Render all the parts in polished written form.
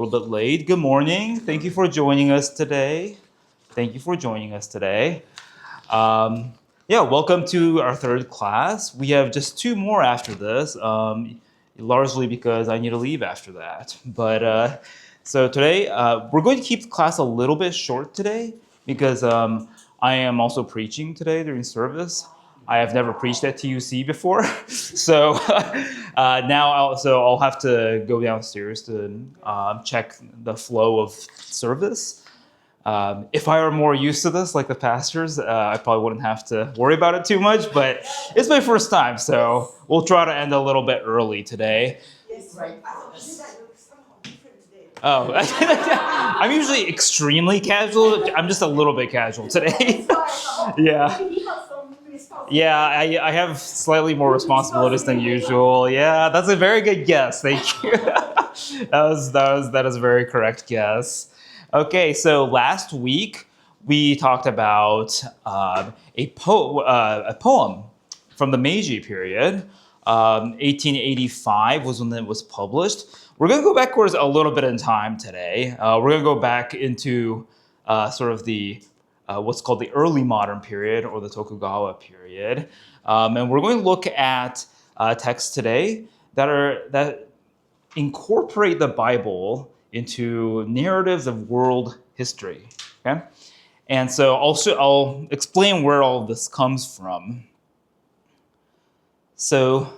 A little bit late. Good morning. Thank you for joining us today. Thank you for joining us today. Welcome to our third class. We have just two more after this, largely because I need to leave after that. So today, we're going to keep the class a little bit short today because I am also preaching today during service. I have never preached at TUC before, so I'll have to go downstairs to check the flow of service. If I were more used to this, like the pastors, I probably wouldn't have to worry about it too much. But it's my first time, so we'll try to end a little bit early today. Yes, right. Oh, I'm usually extremely casual. I'm just a little bit casual today. Yeah. Yeah, I have slightly more responsibilities than usual. Yeah, that's a very good guess. Thank you. That is a very correct guess. Okay, so last week we talked about a poem from the Meiji period. 1885 was when it was published. We're going to go backwards a little bit in time today. We're going to go back into sort of the what's called the early modern period or the Tokugawa period. And we're going to look at texts today that incorporate the Bible into narratives of world history. Okay? And so I'll explain where all of this comes from. So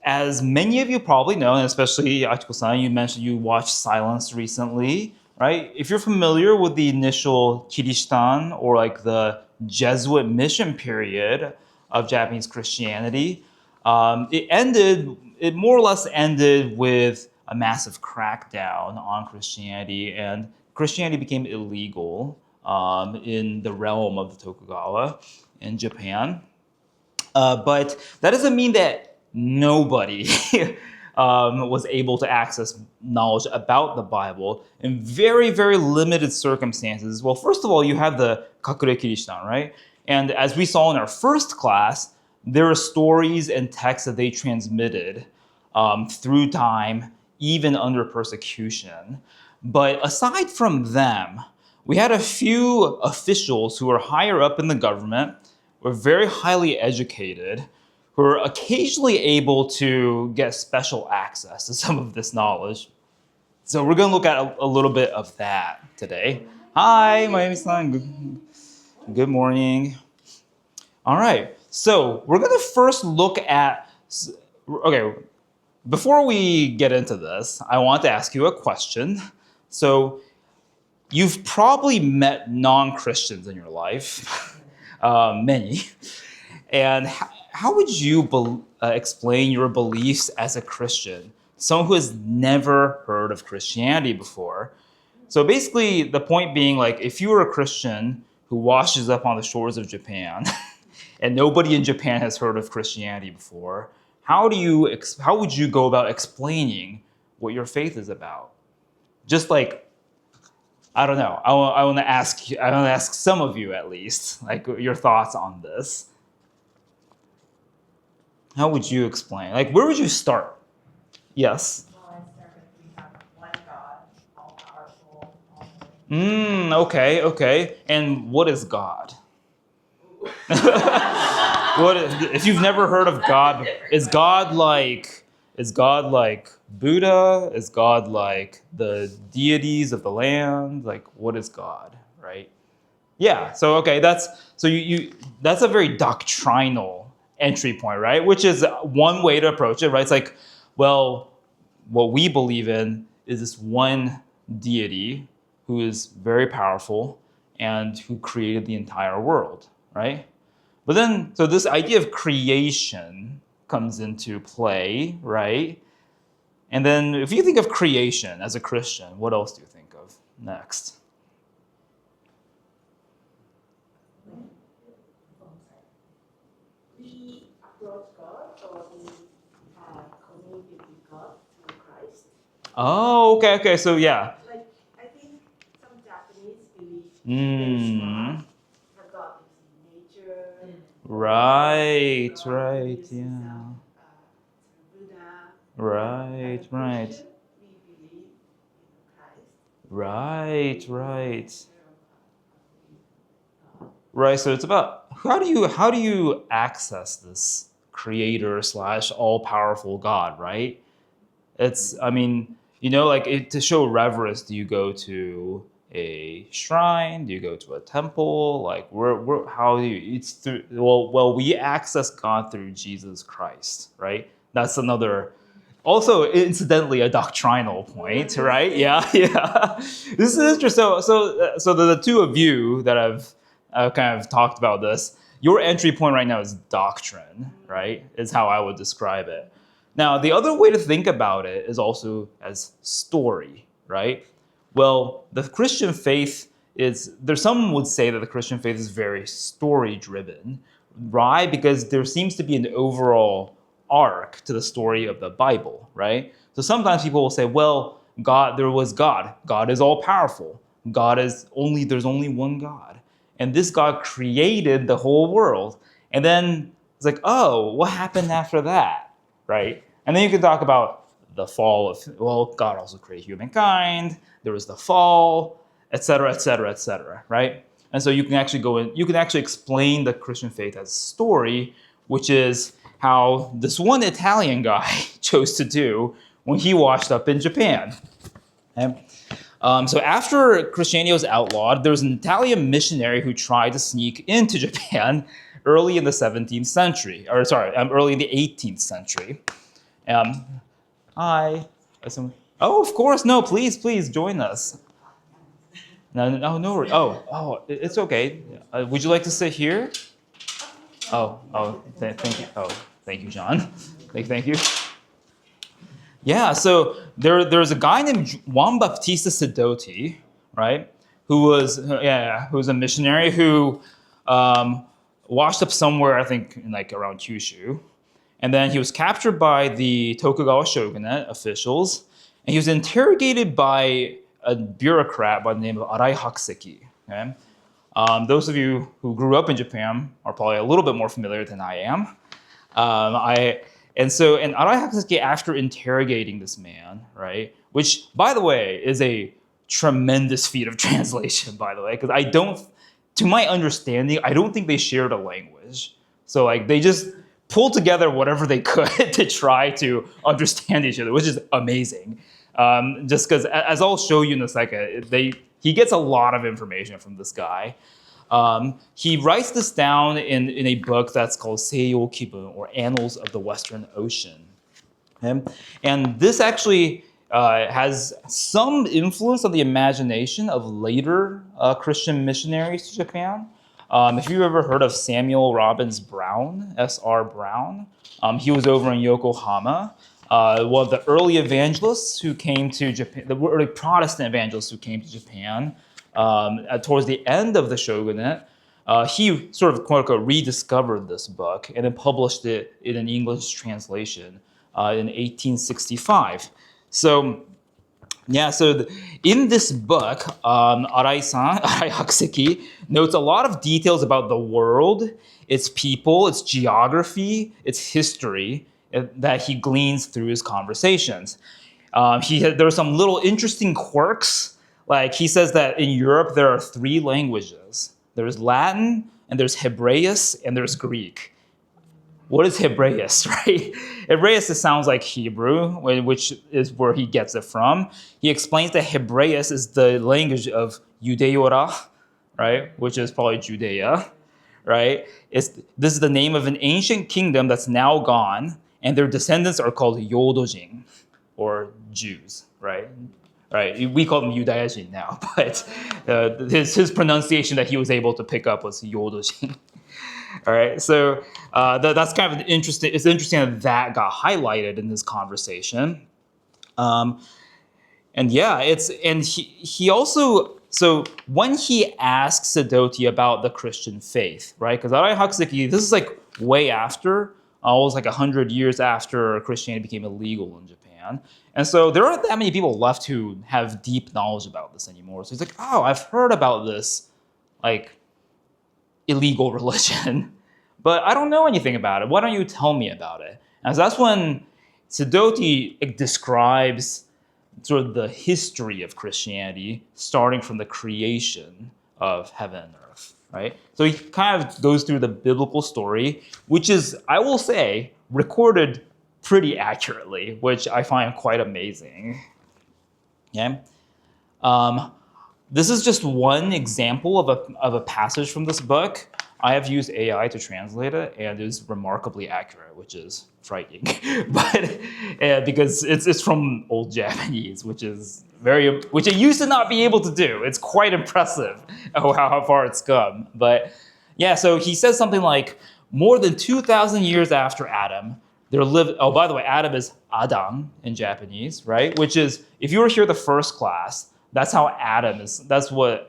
as many of you probably know, and especially Achiko-san, you mentioned you watched Silence recently, right? If you're familiar with the initial Kirishitan or like the Jesuit mission period of Japanese Christianity, it more or less ended with a massive crackdown on Christianity, and Christianity became illegal in the realm of the Tokugawa in Japan. But that doesn't mean that nobody was able to access knowledge about the Bible in very, very limited circumstances. Well, first of all, you have the Kakure Kirishitan, right? And as we saw in our first class, there are stories and texts that they transmitted through time, even under persecution. But aside from them, we had a few officials who were higher up in the government, were very highly educated, who are occasionally able to get special access to some of this knowledge. So we're going to look at a little bit of that today. Hi, Mayumi-san. Good morning. All right. So we're going to first look at. Okay, before we get into this, I want to ask you a question. So you've probably met non-Christians in your life, many. And how would you explain your beliefs as a Christian? Someone who has never heard of Christianity before. So basically, the point being, like, if you were a Christian who washes up on the shores of Japan, and nobody in Japan has heard of Christianity before, how would you go about explaining what your faith is about? Just like, I don't know. I want to ask some of you at least, like your thoughts on this. How would you explain? Like, where would you start? Yes. Well, I start with we have one God, all powerful, all Okay. And what is God? If you've never heard of God, is God like Buddha? Is God like the deities of the land? Like, what is God, right? Yeah. So okay, that's a very doctrinal entry point, right? Which is one way to approach it, right? It's like, well, what we believe in is this one deity who is very powerful and who created the entire world, right? But then, so this idea of creation comes into play, right? And then if you think of creation as a Christian, what else do you think of next? We approach God or we communicate with God through Christ. Oh, okay. So yeah. Like, I think some Japanese believe very strong that God is in nature. Right, God is yeah. through Buddha. Right. Christian, we Right, right. Right, so it's about how do you access this creator slash all powerful God, right? It's I mean, like to show reverence, do you go to a shrine? Do you go to a temple? Like where how do you it's through well we access God through Jesus Christ, right? That's another also incidentally a doctrinal point, right? Yeah, yeah. This is interesting. So the two of you that have kind of talked about this, your entry point right now is doctrine, right? Is how I would describe it. Now, the other way to think about it is also as story, right? Well, the Christian faith some would say that the Christian faith is very story driven. Why? Because there seems to be an overall arc to the story of the Bible, right? So sometimes people will say, well, there was God. God is all powerful. There's only one God. And this God created the whole world. And then it's like, oh, what happened after that? Right? And then you can talk about the fall of, well, God also created humankind, there was the fall, etc., etc., etc., right? And so you can actually you can actually explain the Christian faith as a story, which is how this one Italian guy chose to do when he washed up in Japan. Okay? So after Christianity was outlawed, there was an Italian missionary who tried to sneak into Japan early in the 17th century, early in the 18th century. Um, Hi. Oh, of course. No, please join us. No worries. It's okay. Would you like to sit here? Thank you. Oh, thank you, John. Thank you. Yeah, so there's a guy named Juan Bautista Sidoti, right? Who was a missionary who washed up somewhere, I think, in like around Kyushu. And then he was captured by the Tokugawa shogunate officials, and he was interrogated by a bureaucrat by the name of Arai Hakuseki. Okay? Those of you who grew up in Japan are probably a little bit more familiar than I am. And Arai Hakuseki, after interrogating this man, right, which, by the way, is a tremendous feat of translation, by the way, because to my understanding, I don't think they shared a language. So like they just pulled together whatever they could to try to understand each other, which is amazing. Just because, as I'll show you in a second, he gets a lot of information from this guy. He writes this down in a book that's called Seiyo Kibun, or Annals of the Western Ocean. Okay? And this actually has some influence on the imagination of later Christian missionaries to Japan. If you've ever heard of Samuel Robbins Brown, S.R. Brown, he was over in Yokohama. One of the early evangelists who came to Japan, the early Protestant evangelists who came to Japan towards the end of the shogunate, he sort of, quote unquote, rediscovered this book and then published it in an English translation in 1865. So, yeah, in this book, Arai Hakuseki, notes a lot of details about the world, its people, its geography, its history that he gleans through his conversations. There are some little interesting quirks. Like he says that in Europe there are three languages. There's Latin, and there's Hebraeus, and there's Greek. What is Hebraeus, right? Hebraeus sounds like Hebrew, which is where he gets it from. He explains that Hebraeus is the language of Judea, right, which is probably Judea, right? This is the name of an ancient kingdom that's now gone, and their descendants are called Yodojin, or Jews, right? Right, we call them Yudai now, but his pronunciation that he was able to pick up was Yodojin. All right, so that's kind of interesting. It's interesting that got highlighted in this conversation, and he also, so when he asks Sidoti about the Christian faith, right? Because Arai Hakuseki, this is like way after, almost like 100 years after Christianity became illegal in Japan. And so there aren't that many people left who have deep knowledge about this anymore. So he's like, oh, I've heard about this, like, illegal religion, but I don't know anything about it. Why don't you tell me about it? And so that's when Sidoti describes sort of the history of Christianity, starting from the creation of heaven and earth, right? So he kind of goes through the biblical story, which is, I will say, recorded pretty accurately, which I find quite amazing. Okay? This is just one example of a passage from this book. I have used AI to translate it, and it is remarkably accurate, which is frightening. But because it's from old Japanese, which it used to not be able to do. It's quite impressive how far it's come. But yeah, so he says something like, more than 2,000 years after Adam, there lived. Oh, by the way, Adam is Adam in Japanese, right? Which is, if you were here the first class, that's how Adam is.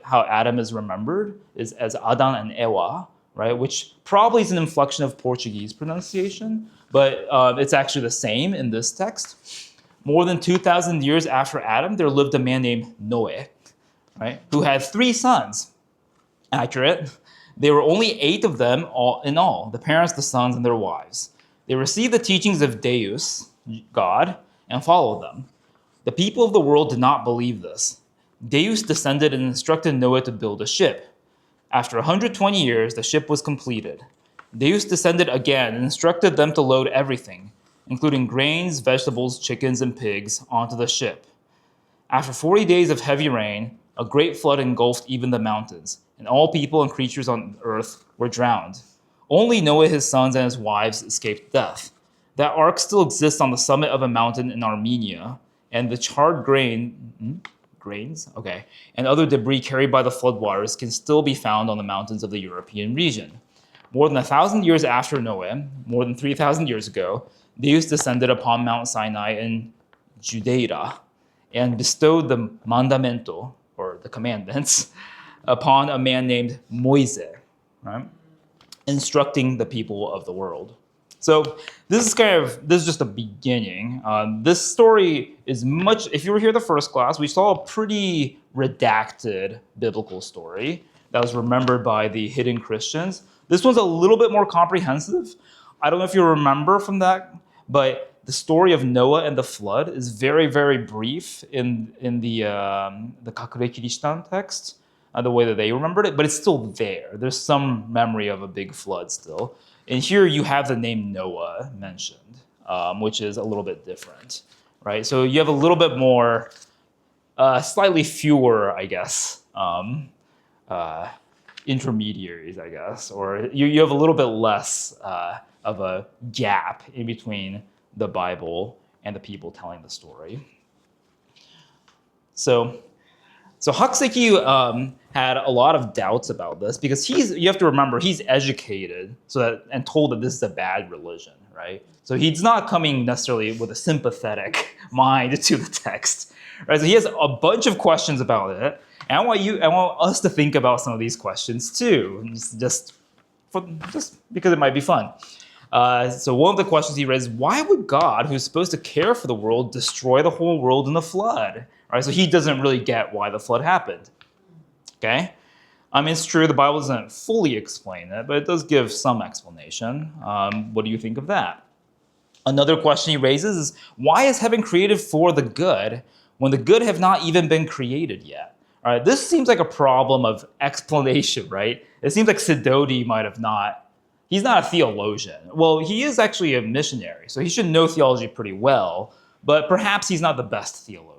How Adam is remembered, is as Adan and Ewa, right? Which probably is an inflection of Portuguese pronunciation, but it's actually the same in this text. More than 2,000 years after Adam, there lived a man named Noe, right? Who had 3 sons. Accurate. There were only 8 of them in all, the parents, the sons, and their wives. They received the teachings of Deus, God, and followed them. The people of the world did not believe this. Deus descended and instructed Noah to build a ship. After 120 years, the ship was completed. Deus descended again and instructed them to load everything, including grains, vegetables, chickens, and pigs, onto the ship. After 40 days of heavy rain, a great flood engulfed even the mountains, and all people and creatures on earth were drowned. Only Noah, his sons, and his wives escaped death. That ark still exists on the summit of a mountain in Armenia, and the charred grains, okay, and other debris carried by the floodwaters can still be found on the mountains of the European region. More than 1,000 years after Noah, more than 3,000 years ago, Deus descended upon Mount Sinai in Judea and bestowed the mandamento, or the commandments, upon a man named Moise, right? Instructing the people of the world. So this is just the beginning. This story is much, if you were here the first class, we saw a pretty redacted biblical story that was remembered by the hidden Christians. This one's a little bit more comprehensive. I don't know if you remember from that, but the story of Noah and the flood is very, very brief in the Kakure Kirishitan text, the way that they remembered it, but it's still there. There's some memory of a big flood still. And here you have the name Noah mentioned, which is a little bit different, right? So you have a little bit more, slightly fewer, I guess, intermediaries, I guess, or you have a little bit less of a gap in between the Bible and the people telling the story. So Hakuseki had a lot of doubts about this because you have to remember, he's educated and told that this is a bad religion, right? So he's not coming necessarily with a sympathetic mind to the text, right? So he has a bunch of questions about it, and I want us to think about some of these questions too, just because it might be fun. So one of the questions he raised: why would God, who's supposed to care for the world, destroy the whole world in a flood? Right, so he doesn't really get why the flood happened. Okay? I mean, it's true, the Bible doesn't fully explain it, but it does give some explanation. What do you think of that? Another question he raises is, why is heaven created for the good when the good have not even been created yet? All right, this seems like a problem of explanation, right? It seems like Sidoti might have not, he's not a theologian. Well, he is actually a missionary, so he should know theology pretty well, but perhaps he's not the best theologian.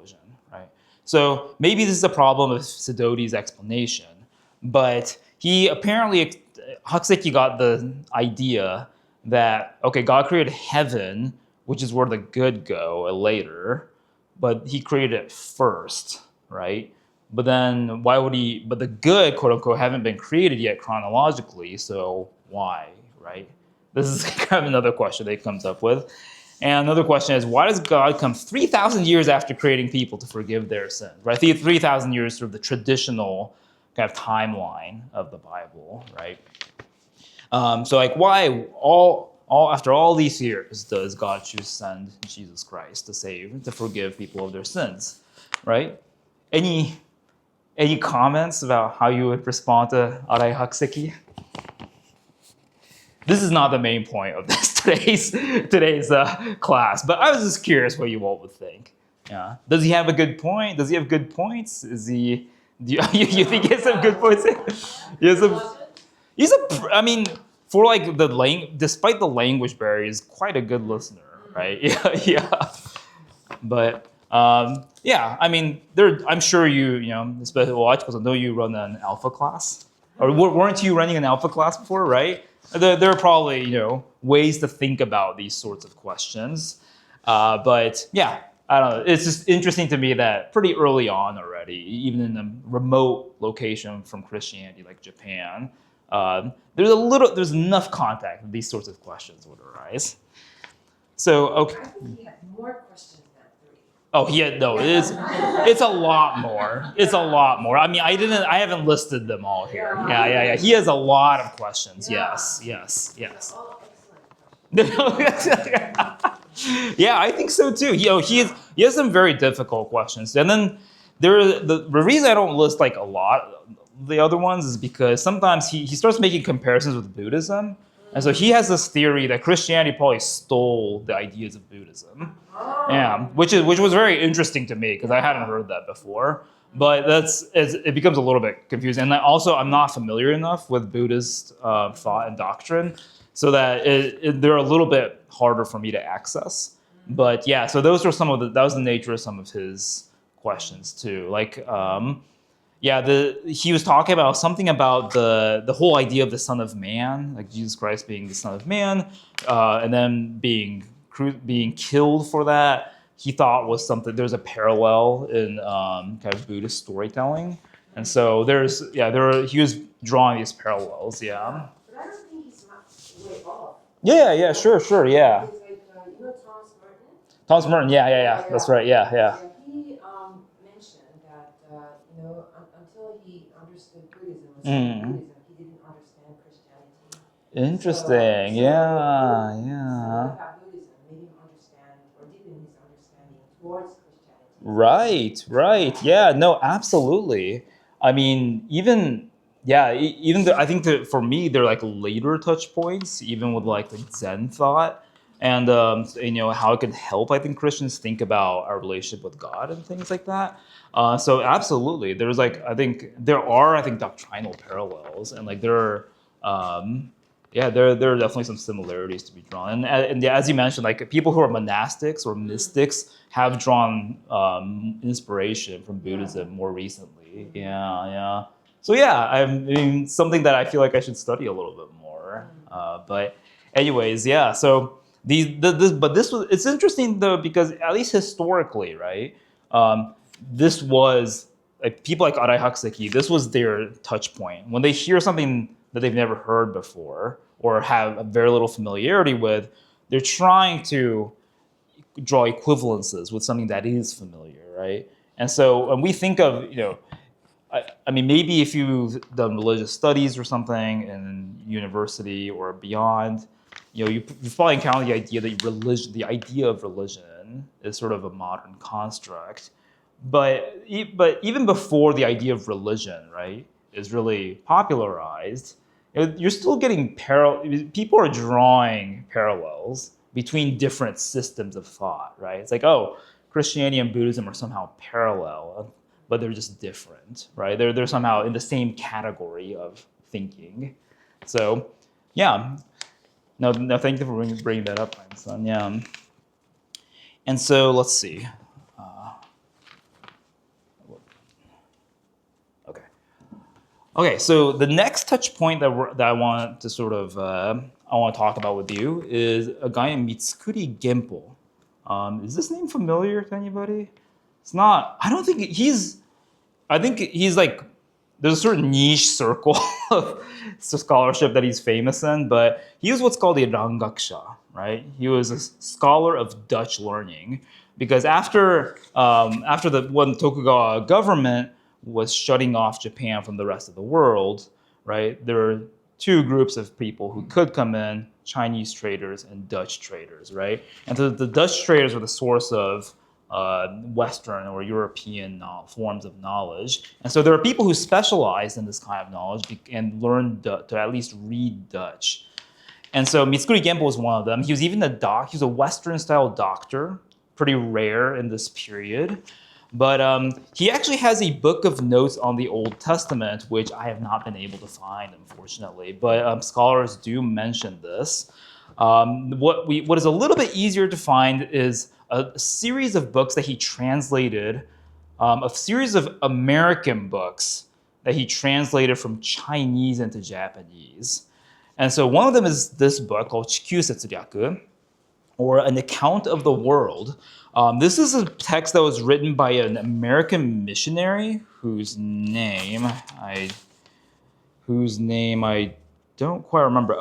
So maybe this is a problem of Sidoti's explanation, but Hakuseki got the idea that, okay, God created heaven, which is where the good go later, but he created it first, right? But then but the good, quote unquote, haven't been created yet chronologically, so why, right? This is kind of another question that he comes up with. And another question is, why does God come 3,000 years after creating people to forgive their sins? Right? 3,000 years, sort of the traditional kind of timeline of the Bible, right? So like, why after all these years does God choose to send Jesus Christ to forgive people of their sins, right? Any comments about how you would respond to Arai Hakuseki? This is not the main point of today's class, but I was just curious what you all would think. Yeah. Does he have a good point? Does he have good points? Is he? Do you, you think he has some good points? He has some. He's a. I mean, for like despite the language barrier, he's quite a good listener, right? Yeah, yeah. But yeah, I mean, I'm sure you know, especially watch because I know you run an alpha class, or weren't you running an alpha class before, right? There are probably ways to think about these sorts of questions, but yeah, I don't know. It's just interesting to me that pretty early on already, even in a remote location from Christianity like Japan, there's enough contact that these sorts of questions would arise. So okay. I think he had more questions than 3. Oh, no, it's a lot more. It's a lot more. I mean, I haven't listed them all here. Yeah. He has a lot of questions. Yes. All excellent questions. Yeah, I think so too. He has some very difficult questions. And then the reason I don't list like a lot of the other ones is because sometimes he starts making comparisons with Buddhism. And so he has this theory that Christianity probably stole the ideas of Buddhism. Yeah, which was very interesting to me because I hadn't heard that before. But it becomes a little bit confusing. And also, I'm not familiar enough with Buddhist thought and doctrine, so that they're a little bit harder for me to access. But yeah, so that was the nature of some of his questions too. Like, he was talking about something about the whole idea of the Son of Man, like Jesus Christ being the Son of Man, and then being killed for that. He thought was something. There's a parallel in kind of Buddhist storytelling, and so he was drawing these parallels. Yeah. But I don't think he's much way off. Yeah. Sure. Yeah. It's like, Thomas Merton? Thomas Merton. Yeah. That's right. Yeah. He mentioned that, until he understood Buddhism, he didn't understand Christianity. Interesting. So, Yeah. Something about Buddhism made him understand or deepen his understanding towards Christianity. Right. Yeah. No, absolutely. I mean, I think that for me, they're like later touch points, even with like the Zen thought, and how it could help. I think Christians think about our relationship with God and things like that. So absolutely, there are doctrinal parallels, and like there are. There are definitely some similarities to be drawn, and as you mentioned, like people who are monastics or mystics have drawn inspiration from Buddhism more recently. Yeah. So yeah, I mean something that I feel like I should study a little bit more. But anyways, yeah. So it's interesting though because at least historically, right? This was like people like Arai Hakuseki. This was their touch point when they hear something that they've never heard before or have very little familiarity with. They're trying to draw equivalences with something that is familiar, right? And so when we think of, I mean, maybe if you've done religious studies or something in university or beyond, you've probably encountered the idea that the idea of religion is sort of a modern construct. But even before the idea of religion, right, is really popularized, you're still getting people are drawing parallels between different systems of thought, right? It's like, oh, Christianity and Buddhism are somehow parallel, but they're just different, right? They're somehow in the same category of thinking. So, yeah. No, thank you for bringing that up, my son. Yeah. And so let's see. Okay, so the next touch point that I want to sort of I want to talk about with you is a guy named Mitsukuri Genpo. Is this name familiar to anybody? It's not. I don't think he's. I think he's like. There's a certain niche circle of scholarship that he's famous in, but he was what's called a Rangaksha, right? He was a scholar of Dutch learning because after when Tokugawa government was shutting off Japan from the rest of the world, right? There were two groups of people who could come in, Chinese traders and Dutch traders, right? And so the Dutch traders were the source of Western or European forms of knowledge. And so there are people who specialized in this kind of knowledge and learned to at least read Dutch. And so Mitsukuri Genpo was one of them. He was even he was a Western-style doctor pretty rare in this period. But he actually has a book of notes on the Old Testament, which I have not been able to find, unfortunately. But scholars do mention this. What is a little bit easier to find is a series of books that he translated, a series of American books that he translated from Chinese into Japanese. And so one of them is this book called Chikyu or An Account of the World. This is a text that was written by an American missionary whose name I don't quite remember.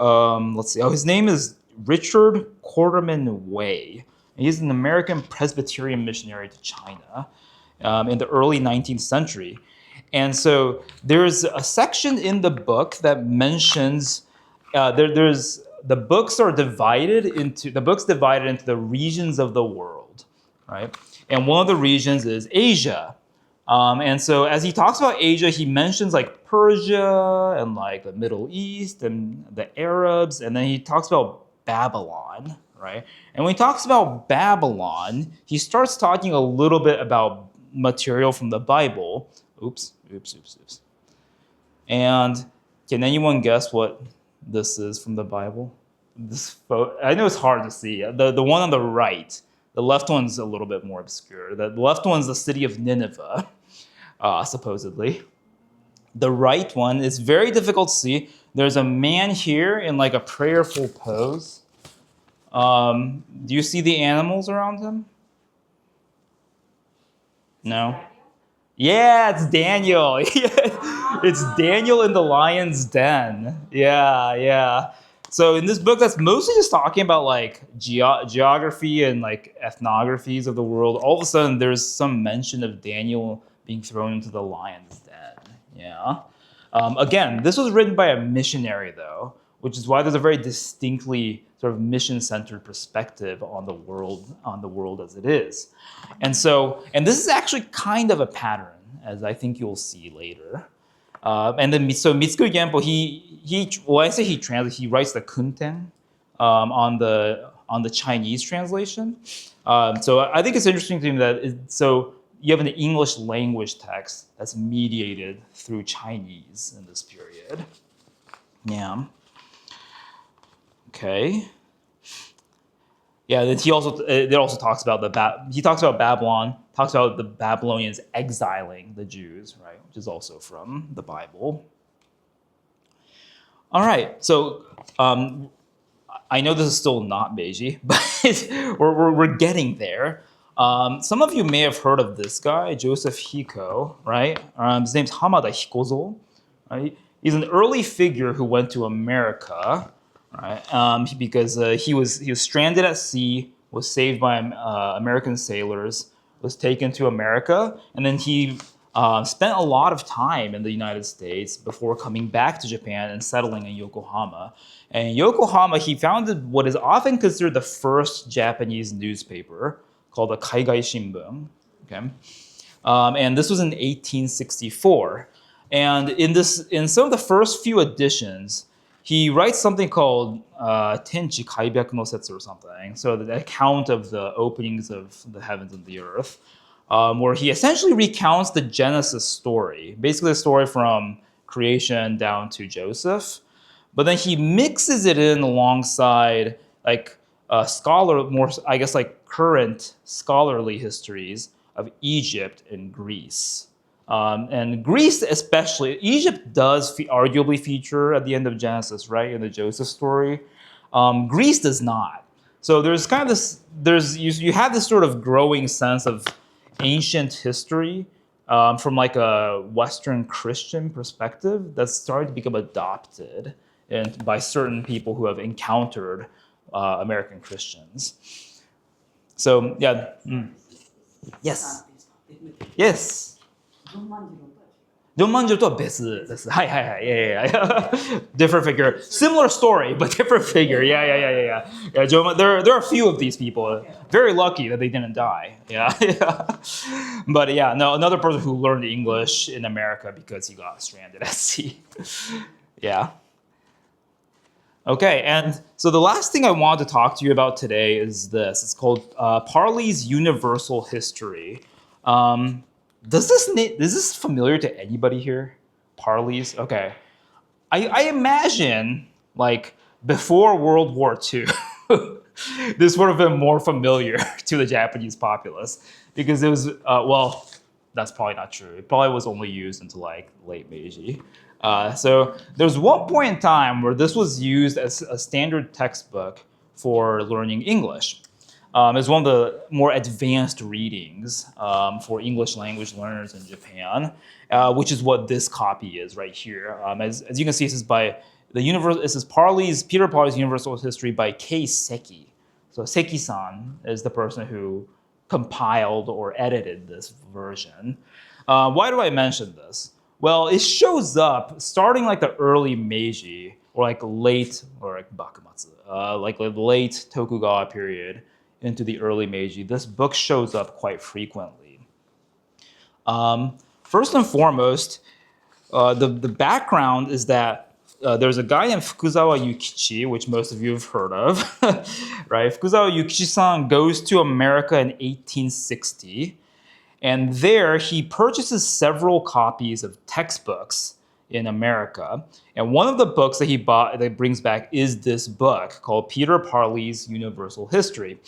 Let's see. Oh, his name is Richard Quarterman Way. He's an American Presbyterian missionary to China in the early 19th century. And so there's a section in the book that mentions there's the books divided into the regions of the world, right? And one of the regions is Asia. And so as he talks about Asia, he mentions like Persia and like the Middle East and the Arabs, and then he talks about Babylon, right? And when he talks about Babylon, he starts talking a little bit about material from the Bible. Oops. And can anyone guess what this is from the Bible? I know it's hard to see. The one on the right, the left one's a little bit more obscure. The left one's the city of Nineveh, supposedly. The right one is very difficult to see. There's a man here in like a prayerful pose. Do you see the animals around him? No? Yeah, it's Daniel. It's Daniel in the lion's den. Yeah. So in this book, that's mostly just talking about like geography and like ethnographies of the world. All of a sudden, there's some mention of Daniel being thrown into the lion's den. Yeah. Again, this was written by a missionary, though, which is why there's a very distinctly sort of mission-centered perspective on the world as it is. And this is actually kind of a pattern, as I think you'll see later. And then Mitsuko Genpo, when I say he translates, he writes the Kunten on the Chinese translation. So I think it's interesting to me that you have an English language text that's mediated through Chinese in this period. Yeah. Okay. Yeah, then it also talks about Babylon, talks about the Babylonians exiling the Jews, right, which is also from the Bible. All right, so I know this is still not Meiji, but we're getting there. Some of you may have heard of this guy, Joseph Hiko, right? His name's Hamada Hikozo, right? He's an early figure who went to America, right? Because he was stranded at sea, was saved by American sailors, was taken to America, and then he spent a lot of time in the United States before coming back to Japan and settling in Yokohama. And in Yokohama, he founded what is often considered the first Japanese newspaper called the Kaigai Shimbun. Okay, and this was in 1864. And in some of the first few editions, he writes something called Tenchi Kaibyaku no Setsu or something, so the account of the openings of the heavens and the earth, where he essentially recounts the Genesis story, basically the story from creation down to Joseph. But then he mixes it in alongside like current scholarly histories of Egypt and Greece. And Greece especially, Egypt does arguably feature at the end of Genesis, right, in the Joseph story. Greece does not. So there's kind of you have this sort of growing sense of ancient history from like a Western Christian perspective that's starting to become adopted by certain people who have encountered American Christians. So yeah, yes. Donmanjuとは別です。はいはいはい。Yeah. Different figure. Similar story, but different figure. Yeah. There are a few of these people. Very lucky that they didn't die. Yeah. But yeah, no, another person who learned English in America because he got stranded at sea. Yeah. Okay, and so the last thing I want to talk to you about today is this. It's called Parley's Universal History. Um, is this familiar to anybody here? Parley's? Okay. I imagine, like, before World War II, this would have been more familiar to the Japanese populace because it was, well, that's probably not true. It probably was only used until like late Meiji. So there's one point in time where this was used as a standard textbook for learning English. It's one of the more advanced readings for English language learners in Japan, which is what this copy is right here. As you can see, this is by this is Peter Parley's Universal History by Kei Seki. So Seki-san is the person who compiled or edited this version. Why do I mention this? Well, it shows up starting like the early Meiji or like late or like Bakumatsu, like the late Tokugawa period into the early Meiji. This book shows up quite frequently. First and foremost, the background is that there's a guy named Fukuzawa Yukichi, which most of you have heard of, right? Fukuzawa Yukichi-san goes to America in 1860, and there he purchases several copies of textbooks in America. And one of the books that he bought that brings back is this book called Peter Parley's Universal History,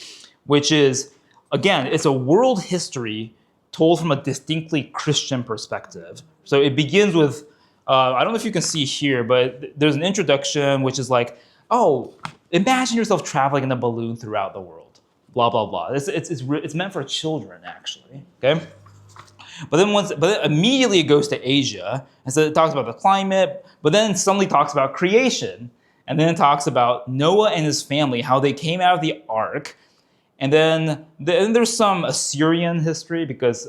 which is, again, it's a world history told from a distinctly Christian perspective. So it begins with, I don't know if you can see here, but there's an introduction which is like, oh, imagine yourself traveling in a balloon throughout the world, blah, blah, blah. It's meant for children, actually, okay? But then immediately it goes to Asia, and so it talks about the climate, but then it suddenly talks about creation, and then it talks about Noah and his family, how they came out of the ark, and then there's some Assyrian history because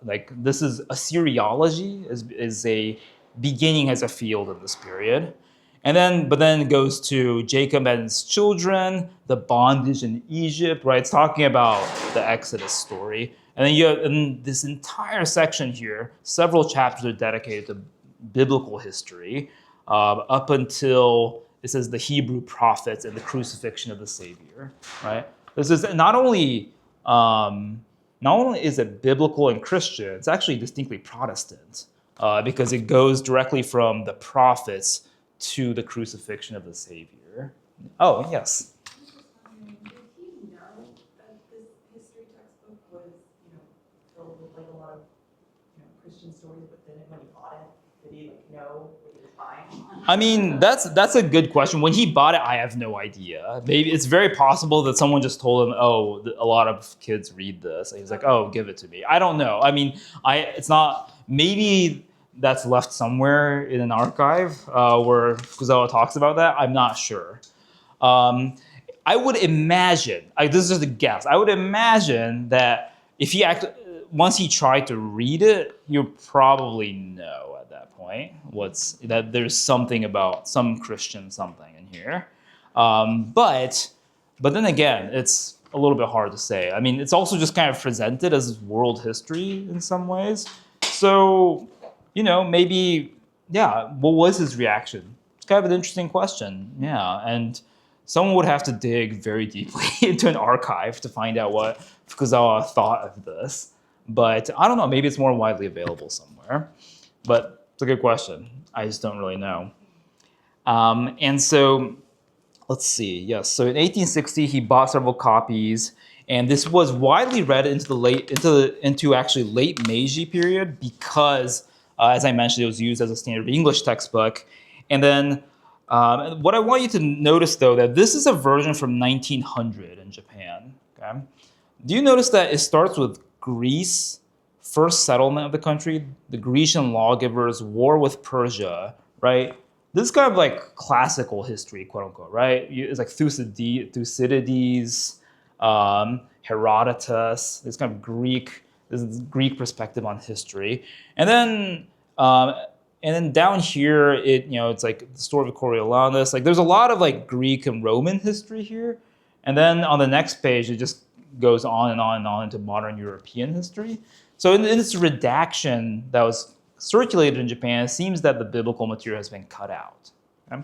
like this is Assyriology is a beginning as a field in this period. But then it goes to Jacob and his children, the bondage in Egypt, right? It's talking about the Exodus story. And then you have in this entire section here, several chapters are dedicated to biblical history up until it says the Hebrew prophets and the crucifixion of the Savior, right? This is not only is it biblical and Christian, it's actually distinctly Protestant because it goes directly from the prophets to the crucifixion of the Savior. Oh, yes. Did he know that this history textbook was, filled with like a lot of, Christian stories within it when he bought it? Did he know what he was buying? I mean, that's a good question. When he bought it, I have no idea. Maybe it's very possible that someone just told him, "Oh, a lot of kids read this," and he's like, "Oh, give it to me." I don't know. I mean, it's not. Maybe that's left somewhere in an archive where Fukuzawa talks about that. I'm not sure. I would imagine. This is just a guess. I would imagine that if once he tried to read it, you probably know at that point that there's something about some Christian something in here. But then again, it's a little bit hard to say. I mean, it's also just kind of presented as world history in some ways. So, maybe, yeah, what was his reaction? It's kind of an interesting question. Yeah, and someone would have to dig very deeply into an archive to find out what Fukuzawa thought of this. But I don't know, maybe it's more widely available somewhere. But it's a good question. I just don't really know. And so, let's see. Yes, so in 1860, he bought several copies, and this was widely read into actually late Meiji period because, as I mentioned, it was used as a standard English textbook. And then, what I want you to notice, though, that this is a version from 1900 in Japan. Okay, do you notice that it starts with Greece, first settlement of the country, the Grecian lawgivers, war with Persia, right? This is kind of like classical history, quote unquote, right? It's like Thucydides, Herodotus. This kind of this is Greek perspective on history, and then down here, it's like the story of Coriolanus. Like there's a lot of like Greek and Roman history here, and then on the next page, it just goes on and on and on into modern European history. So in this redaction that was circulated in Japan, it seems that the biblical material has been cut out, okay?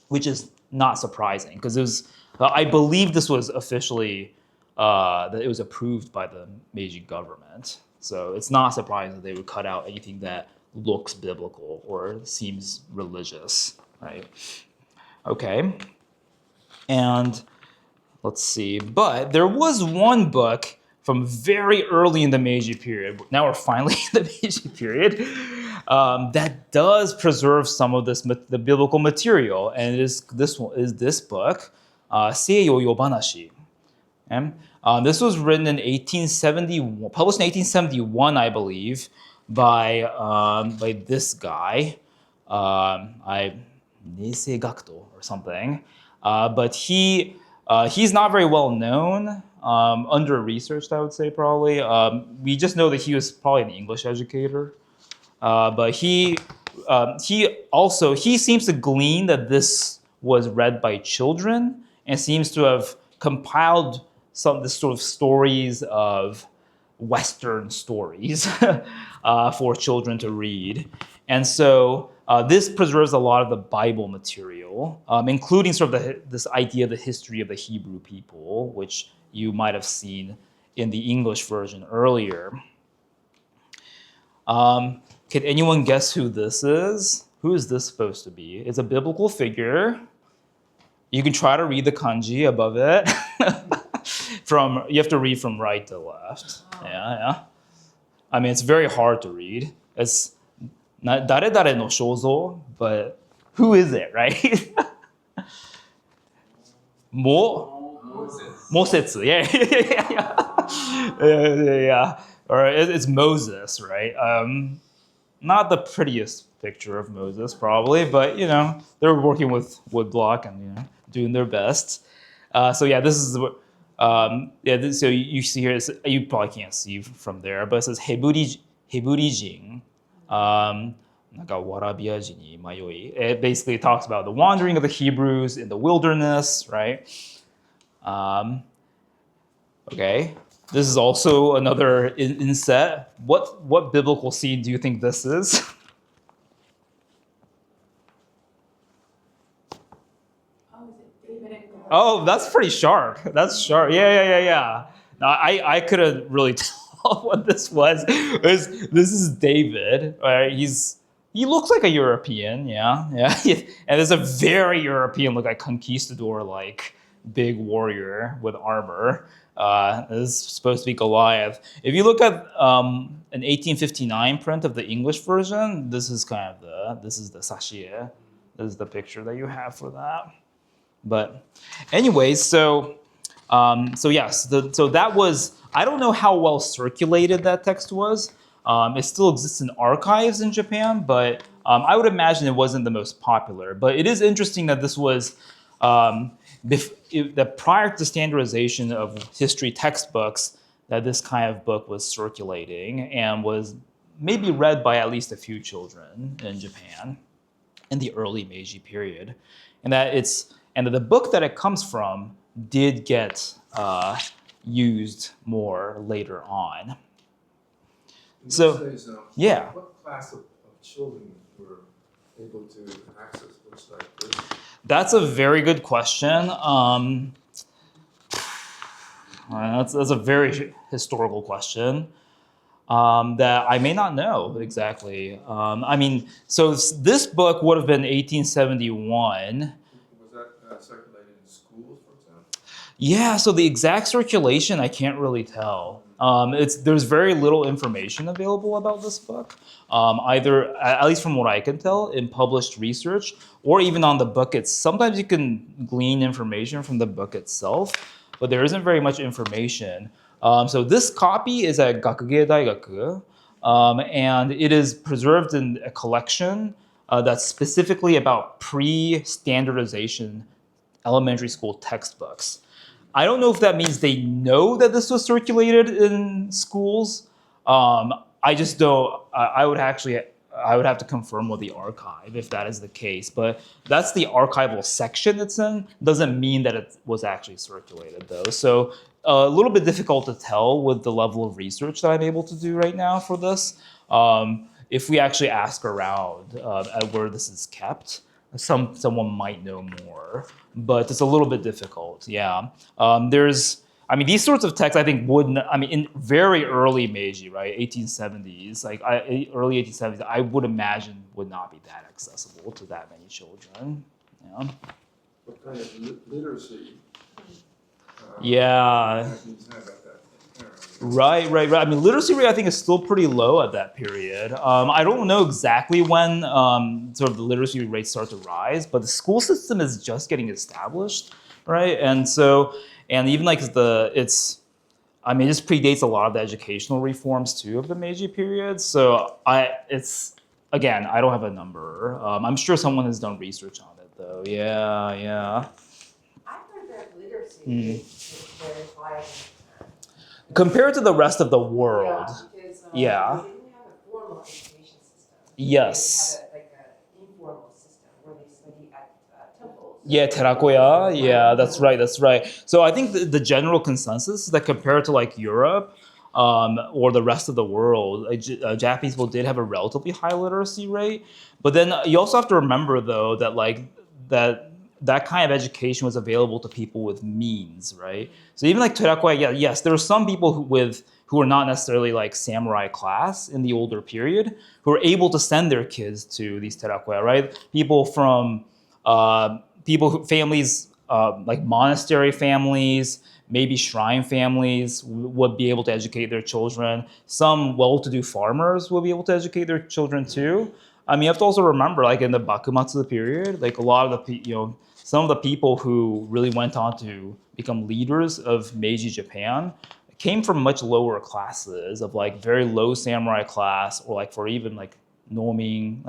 Which is not surprising because it was. I believe this was officially that it was approved by the Meiji government. So it's not surprising that they would cut out anything that looks biblical or seems religious, right? Okay. And let's see. But there was one book from very early in the Meiji period. Now we're finally in the Meiji period. That does preserve some of the biblical material, and it is this book, Seiyo Yobanashi. Okay? This was written in 1871, published in 1871, I believe, by this guy, Neisei Gakuto or something. But he's not very well known, under-researched, I would say, probably. We just know that he was probably an English educator. But he seems to glean that this was read by children and seems to have compiled some of the sort of stories of Western stories for children to read. And so this preserves a lot of the Bible material, including sort of this idea of the history of the Hebrew people, which you might have seen in the English version earlier. Can anyone guess who this is? Who is this supposed to be? It's a biblical figure. You can try to read the kanji above it. You have to read from right to left. Yeah. I mean, it's very hard to read. It's not dare dare no shouzo, but who is it, right? Mosetsu. Yeah. Or it's Moses, right? Not the prettiest picture of Moses, probably, but they're working with woodblock and doing their best. So this is so you see here. You probably can't see from there, but it says Heburijin. It basically talks about the wandering of the Hebrews in the wilderness, right? Okay. This is also another inset. What biblical scene do you think this is? Oh, is it David and Goliath? Oh, that's pretty sharp. That's sharp. Yeah. No, I couldn't really tell what this was. This is David. Right? He looks like a European. Yeah. And there's a very European, like conquistador-like big warrior with armor. This is supposed to be Goliath. If you look at an 1859 print of the English version, this is the sashie. This is the picture that you have for that. But anyways, so that was, I don't know how well circulated that text was. It still exists in archives in Japan, but I would imagine it wasn't the most popular. But it is interesting that this was that prior to standardization of history textbooks, that this kind of book was circulating and was maybe read by at least a few children in Japan in the early Meiji period, and that the book that it comes from did get used more later on. Yeah. What class of children were able to access books like this? That's a very good question. That's a very historical question that I may not know exactly. So this book would have been 1871. Was that circulated in schools, for example? Yeah, so the exact circulation, I can't really tell. There's very little information available about this book, either, at least from what I can tell, in published research, or even on the book itself. Sometimes you can glean information from the book itself, but there isn't very much information. So this copy is at Gakuge Daigaku, and it is preserved in a collection that's specifically about pre-standardization elementary school textbooks. I don't know if that means they know that this was circulated in schools. I just don't. I would have to confirm with the archive if that is the case. But that's the archival section it's in. Doesn't mean that it was actually circulated though. So a little bit difficult to tell with the level of research that I'm able to do right now for this. If we actually ask around at where this is kept. someone might know more, but it's a little bit difficult. Yeah, these sorts of texts I think in very early Meiji, right, 1870s, early 1870s, I would imagine would not be that accessible to that many children. Yeah. What kind of literacy? Yeah. Japanese have at that era? Right. I mean, literacy rate I think is still pretty low at that period. I don't know exactly when sort of the literacy rates start to rise, but the school system is just getting established, right? And even like this predates a lot of the educational reforms too of the Meiji period. So I don't have a number. I'm sure someone has done research on it though. Yeah. I've heard that literacy is very high. Compared to the rest of the world. Because Yeah. they didn't have a formal education system. Yes. They had an informal system where they study at temples. Yeah, terakoya. Yeah, that's right. So I think the general consensus is that compared to like Europe or the rest of the world, Japanese people did have a relatively high literacy rate. But then you also have to remember though that that kind of education was available to people with means, right? So even like terakoya, yes, there were some people who were not necessarily like samurai class in the older period who were able to send their kids to these terakoya, right? Families like monastery families, maybe shrine families would be able to educate their children. Some well-to-do farmers would be able to educate their children too. I mean, you have to also remember, like in the Bakumatsu period, like a lot of some of the people who really went on to become leaders of Meiji Japan came from much lower classes of like very low samurai class, or like for even like noming,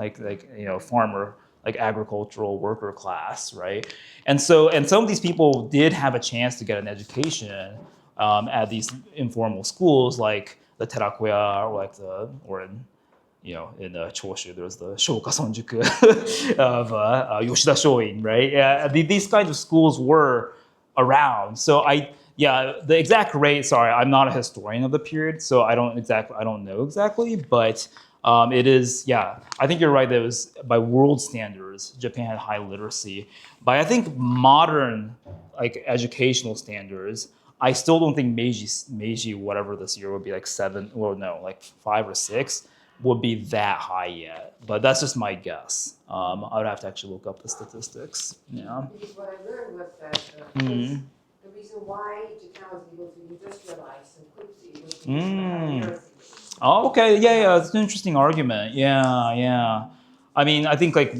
farmer, like agricultural worker class, right? And some of these people did have a chance to get an education at these informal schools like the terakoya in Choshu, there's the Shouka Sonjuku of Yoshida Shoin, right? Yeah, these kinds of schools were around. So the exact rate. Sorry, I'm not a historian of the period, so I don't know exactly, but it is. Yeah, I think you're right. That it was by world standards, Japan had high literacy. By I think modern like educational standards, I still don't think Meiji whatever this year would be like 7. Well, no, like 5 or 6 would be that high yet, but that's just my guess. I would have to actually look up the statistics. Yeah. Because what I learned was that Mm. the reason why Japan was able to industrialize so quickly was because of the high literacy rate. Oh, okay. Yeah. It's an interesting argument. Yeah. I mean, I think like,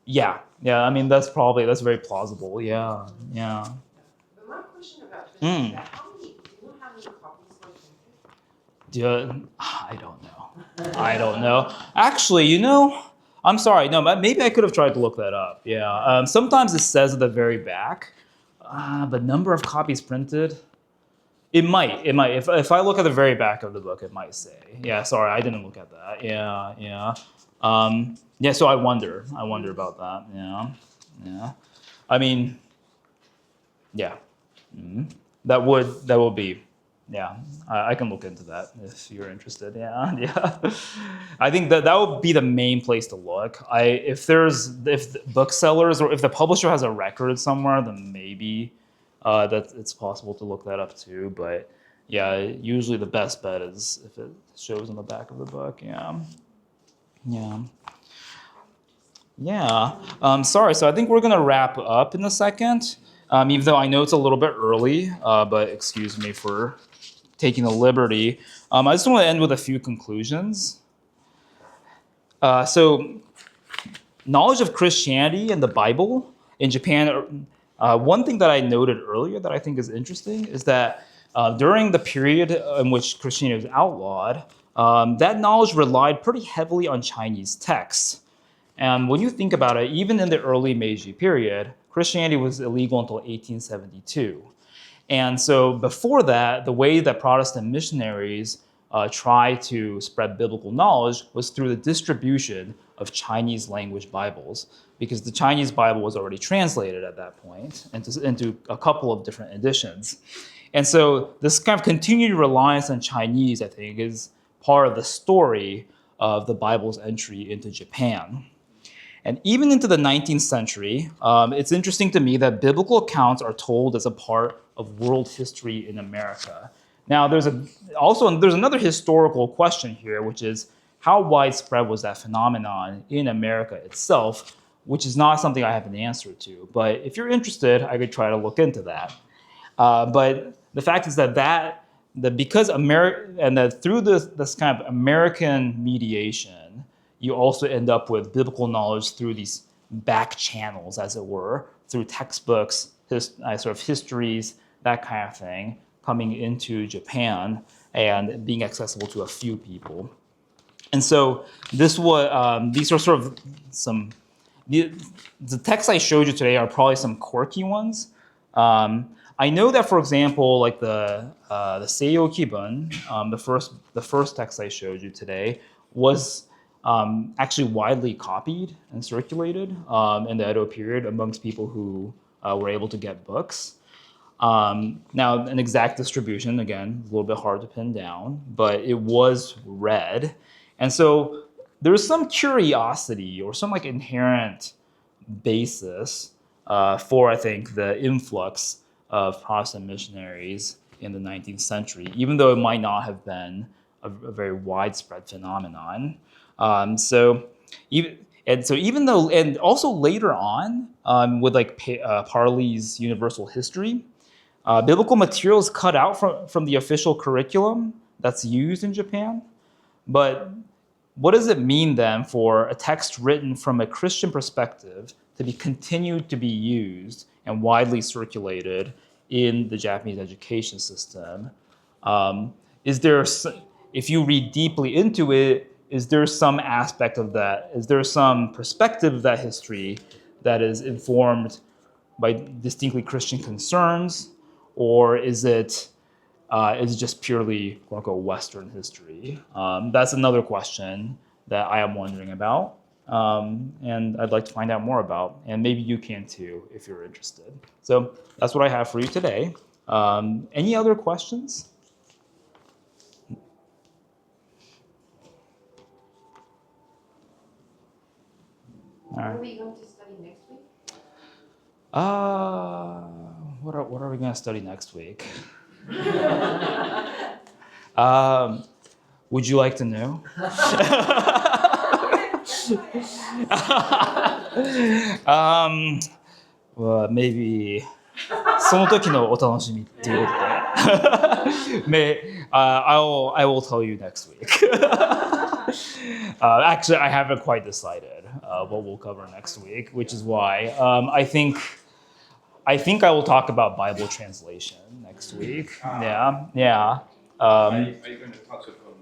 yeah. I mean, that's very plausible. Yeah. But my question about this is that do you know how many copies were printed? I don't know. Actually, I'm sorry. No, maybe I could have tried to look that up. Yeah. Sometimes it says at the very back, the number of copies printed. It might. If I look at the very back of the book, it might say. Yeah. Sorry, I didn't look at that. Yeah. So I wonder about that. Yeah. I mean, yeah. That would be. Yeah, I can look into that if you're interested. Yeah. I think that would be the main place to look. If the booksellers or if the publisher has a record somewhere, then maybe that it's possible to look that up too. But yeah, usually the best bet is if it shows in the back of the book. Yeah. Sorry. So I think we're gonna wrap up in a second. Even though I know it's a little bit early, but excuse me for taking the liberty. I just want to end with a few conclusions. So, knowledge of Christianity and the Bible in Japan. One thing that I noted earlier that I think is interesting is that during the period in which Christianity was outlawed, that knowledge relied pretty heavily on Chinese texts. And when you think about it, even in the early Meiji period, Christianity was illegal until 1872. And so before that, the way that Protestant missionaries tried to spread biblical knowledge was through the distribution of Chinese language Bibles, because the Chinese Bible was already translated at that point into a couple of different editions. And so this kind of continued reliance on Chinese, I think, is part of the story of the Bible's entry into Japan. And even into the 19th century, it's interesting to me that biblical accounts are told as a part of world history in America. Now, there's another historical question here, which is how widespread was that phenomenon in America itself, which is not something I have an answer to. But if you're interested, I could try to look into that. But the fact is that because and that through this kind of American mediation, you also end up with biblical knowledge through these back channels, as it were, through textbooks, sort of histories, that kind of thing, coming into Japan and being accessible to a few people. And so these are sort of the texts I showed you today are probably some quirky ones. I know that, for example, like the Seiyo Kibun, the first text I showed you today, was actually widely copied and circulated in the Edo period amongst people who were able to get books. Now, an exact distribution, again, a little bit hard to pin down, but it was read. And so there's some curiosity or some like inherent basis for, I think, the influx of Protestant missionaries in the 19th century, even though it might not have been a very widespread phenomenon. And also later on, with like Parley's Universal History, biblical materials cut out from the official curriculum that's used in Japan. But what does it mean then for a text written from a Christian perspective to be continued to be used and widely circulated in the Japanese education system? If you read deeply into it, is there some aspect of that? Is there some perspective of that history that is informed by distinctly Christian concerns, or is it just purely quote unquote Western history? That's another question that I am wondering about, and I'd like to find out more about, and maybe you can too if you're interested. So that's what I have for you today. Any other questions? What are we going to study next week? What are we going to study next week? Would you like to know? Well, maybe その時のお楽しみっていうことで I will tell you next week. Actually, I haven't quite decided what we'll cover next week, which is why I think I will talk about Bible translation next week. Yeah. Are you going to touch upon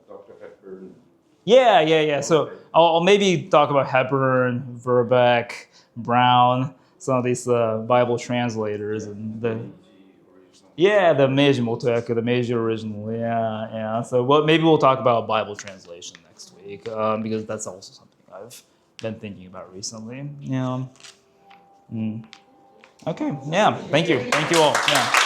Dr. Hepburn? Yeah. So I'll maybe talk about Hepburn, Verbeck, Brown, some of these Bible translators, and the Meiji Motoyaku, the Meiji original. Yeah. So maybe we'll talk about Bible translation next week because that's also something I've been thinking about recently. Yeah. Okay. Yeah. Thank you all. Yeah.